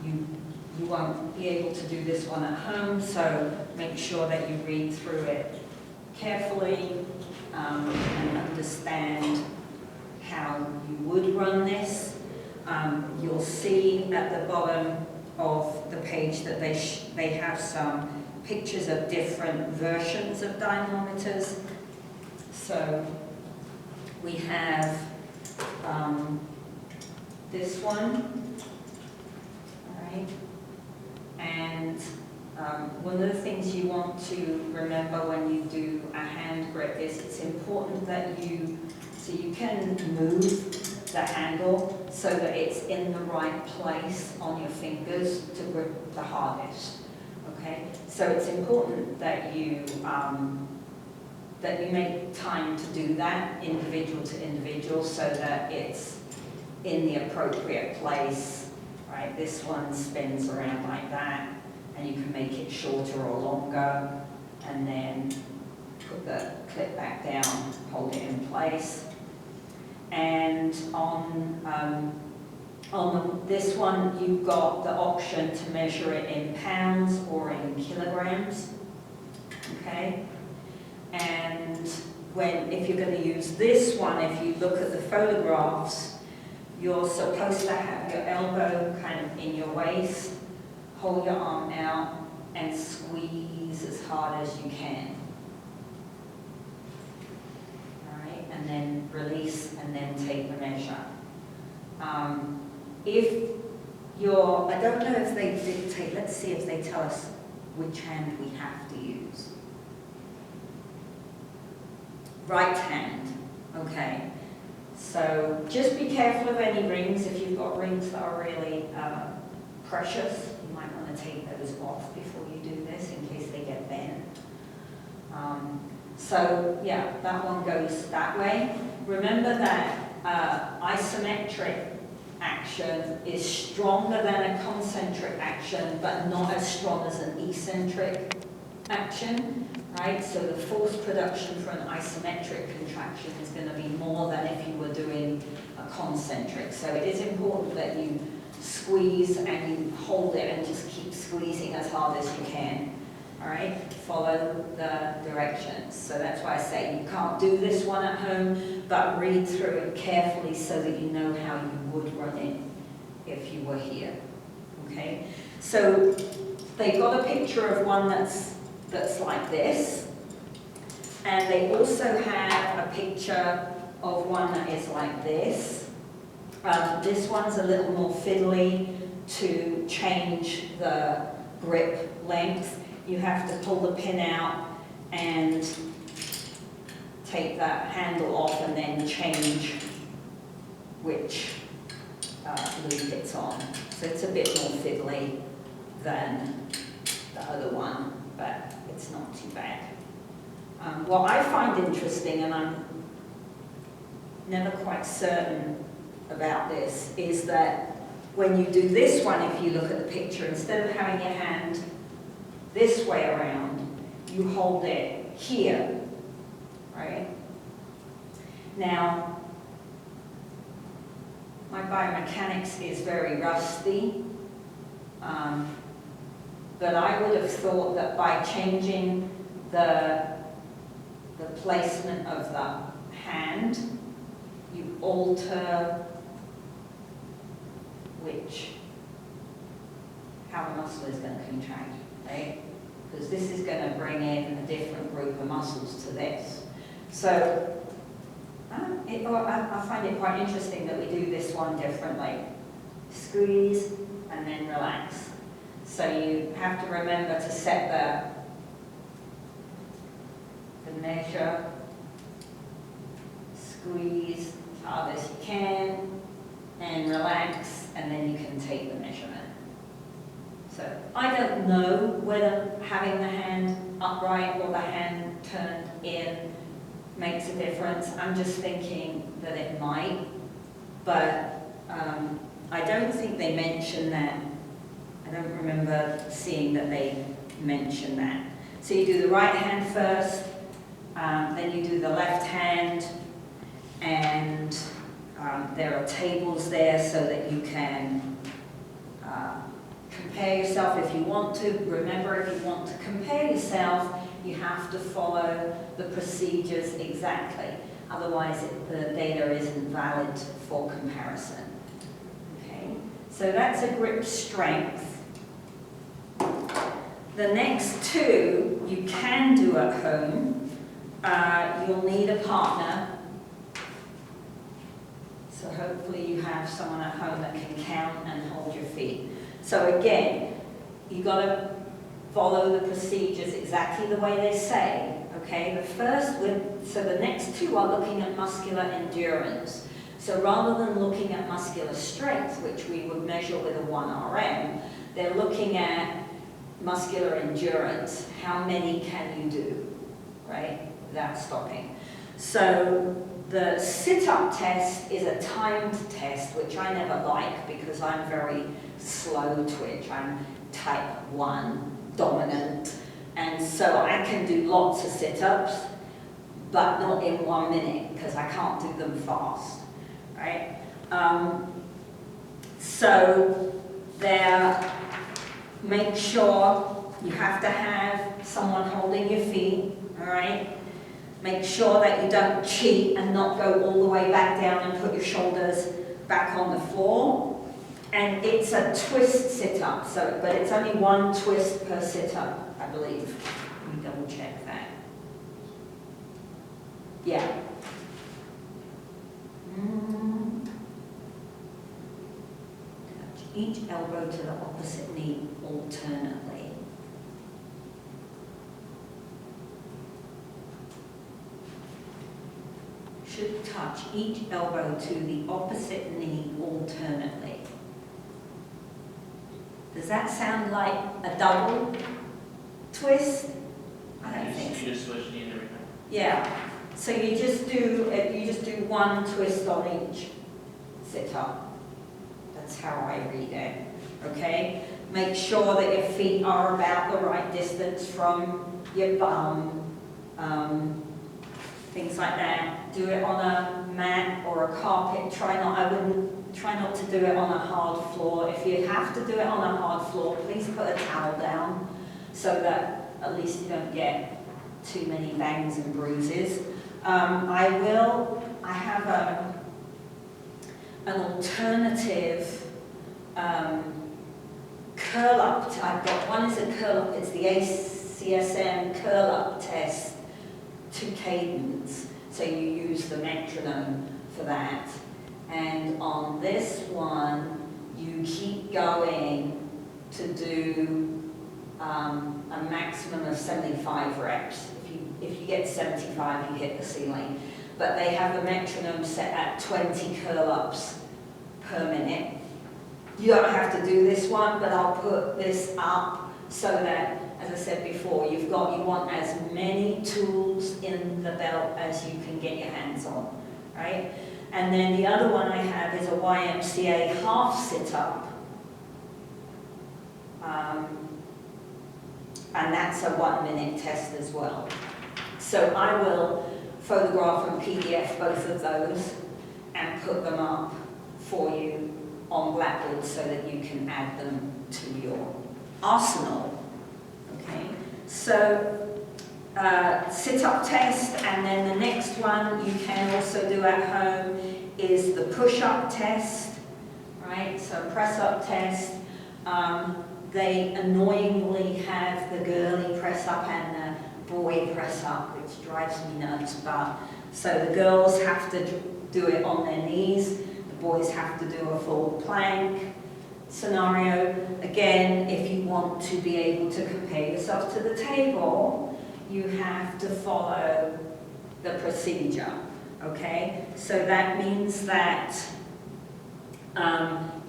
you won't be able to do this one at home, so make sure that you read through it carefully and understand how you would run this. You'll see at the bottom of the page that they have some pictures of different versions of dynamometers. So we have this one, all right? And one of the things you want to remember when you do a hand grip is it's important that you can move the handle so that it's in the right place on your fingers to grip the hardest, okay? So it's important that you make time to do that individual to individual so that it's in the appropriate place, right? This one spins around like that, and you can make it shorter or longer, and then put the clip back down, hold it in place. And on this one, you've got the option to measure it in pounds or in kilograms, okay? And if you're going to use this one, if you look at the photographs, you're supposed to have your elbow kind of in your waist, hold your arm out, and squeeze as hard as you can. And then release, and then take the measure. I don't know if they dictate, let's see if they tell us which hand we have to use. Right hand, okay. So just be careful of any rings. If you've got rings that are really precious, you might want to take those off before you do this in case they get bent. So yeah, that one goes that way. Remember that isometric action is stronger than a concentric action, but not as strong as an eccentric action, right? So the force production for an isometric contraction is going to be more than if you were doing a concentric. So it is important that you squeeze and you hold it and just keep squeezing as hard as you can. All right, follow the directions. So that's why I say you can't do this one at home, but read through it carefully so that you know how you would run it if you were here. Okay, so they've got a picture of one that's like this, and they also have a picture of one that is like this. This one's a little more fiddly to change the grip length. You have to pull the pin out and take that handle off and then change which loop it's on. So it's a bit more fiddly than the other one, but it's not too bad. What I find interesting, and I'm never quite certain about this, is that when you do this one, if you look at the picture, instead of having your hand this way around, you hold it here, right? Now, my biomechanics is very rusty, but I would have thought that by changing the placement of the hand, you alter how the muscle is going to contract. Right? Because this is going to bring in a different group of muscles to this. So I find it quite interesting that we do this one differently. Squeeze and then relax. So you have to remember to set the measure, squeeze as hard as you can, and relax, and then you can take the measurement. So I don't know whether having the hand upright or the hand turned in makes a difference. I'm just thinking that it might, but I don't think they mention that. I don't remember seeing that they mention that. So you do the right hand first, then you do the left hand, and there are tables there so that you can compare yourself if you want to. Remember, if you want to compare yourself, you have to follow the procedures exactly. Otherwise, the data isn't valid for comparison. Okay, so that's a grip strength. The next two you can do at home. You'll need a partner. So hopefully you have someone at home that can count and hold your feet. So again, you've got to follow the procedures exactly the way they say. Okay, so the next two are looking at muscular endurance. So rather than looking at muscular strength, which we would measure with a 1RM, they're looking at muscular endurance. How many can you do, right, without stopping? So the sit-up test is a timed test, which I never like because I'm very slow twitch. I'm type 1 dominant. And so I can do lots of sit-ups, but not in 1 minute because I can't do them fast, right? So make sure you have to have someone holding your feet, all right? Make sure that you don't cheat and not go all the way back down and put your shoulders back on the floor. And it's a twist sit-up, but it's only 1 twist per sit-up, I believe. Let me double check that. Yeah. Touch each elbow to the opposite knee alternately. Should touch each elbow to the opposite knee alternately. Does that sound like a double twist? I don't think so. You just switch knees every time? Yeah. So you just do 1 twist on each sit-up. That's how I read it. Okay? Make sure that your feet are about the right distance from your bum. Things like that. Do it on a mat or a carpet. Try not to do it on a hard floor. If you have to do it on a hard floor, please put a towel down so that at least you don't get too many bangs and bruises. I have an alternative curl up. I've got one is a curl up. It's the ACSM curl up test to cadence. So you use the metronome for that. And on this one, you keep going to do a maximum of 75 reps. If you get 75, you hit the ceiling. But they have the metronome set at 20 curl-ups per minute. You don't have to do this one, but I'll put this up so that, as I said before, you want as many tools in the belt as you can get your hands on, right? And then the other one I have is a YMCA half sit-up. And that's a 1 minute test as well. So I will photograph and PDF both of those and put them up for you on Blackboard so that you can add them to your arsenal. Okay, so sit-up test, and then the next one you can also do at home is the push-up test, right? So press-up test. They annoyingly have the girly press-up and the boy press-up, which drives me nuts. But so the girls have to do it on their knees. The boys have to do a full plank scenario. Again, if you want to be able to compare yourself to the table, you have to follow the procedure, okay? So that means that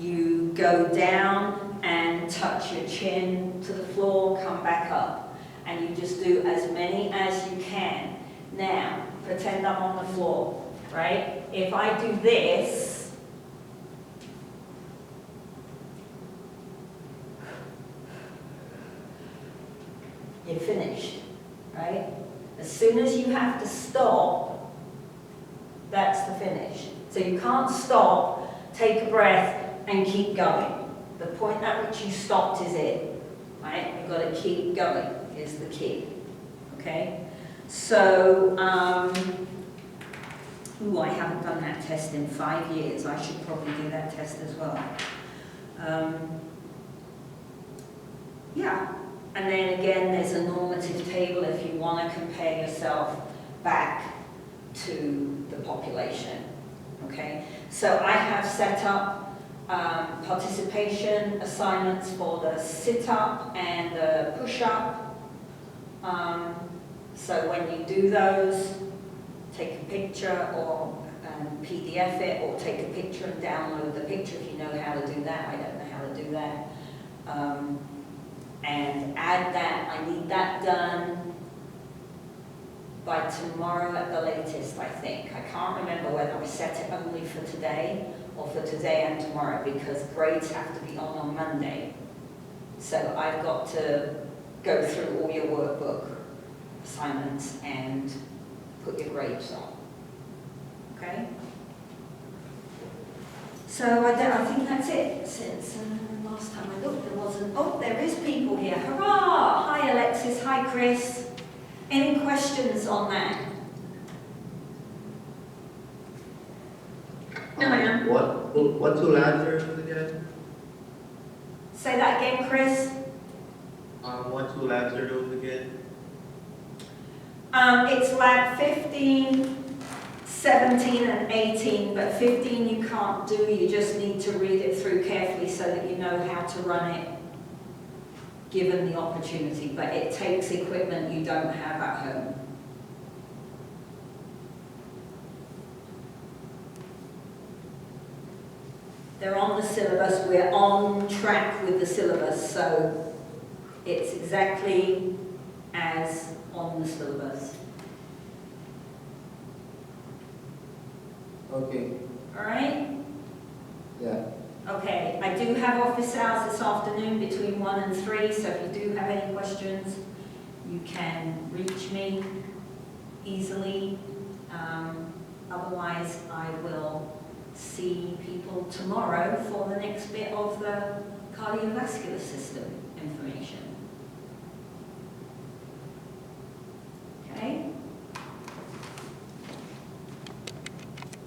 you go down and touch your chin to the floor, come back up, and you just do as many as you can. Now, pretend I'm on the floor, right? If I do this, you're finished, right? As soon as you have to stop, that's the finish. So you can't stop, take a breath, and keep going. The point at which you stopped is it, right? You've got to keep going, is the key, okay? So, ooh, I haven't done that test in 5 years. I should probably do that test as well. Yeah, and then again, there's a normative table if you want to compare yourself back to the population, okay? So I have set up participation assignments for the sit-up and the push-up. So when you do those, take a picture or PDF it, or take a picture and download the picture if you know how to do that. I don't know how to do that. And add that. I need that done by tomorrow at the latest, I think. I can't remember whether I set it only for today or for today and tomorrow, because grades have to be on Monday. So I've got to go through all your workbook assignments and put your grades on. Okay? So I think that's it. Since last time I looked, there wasn't. Oh, there is people here. Hurrah! Hi, Alexis. Hi, Chris. Any questions on that? No, ma'am. What two labs are those again? Say that again, Chris. What two labs are those again? It's lab 15, 17 and 18, but 15 you can't do, you just need to read it through carefully so that you know how to run it given the opportunity, but it takes equipment you don't have at home. They're on the syllabus, we're on track with the syllabus, so it's exactly as on the syllabus. Okay. All right? Yeah. Okay, I do have office hours this afternoon between 1 and 3, so if you do have any questions, you can reach me easily. Otherwise, I will see people tomorrow for the next bit of the cardiovascular system information.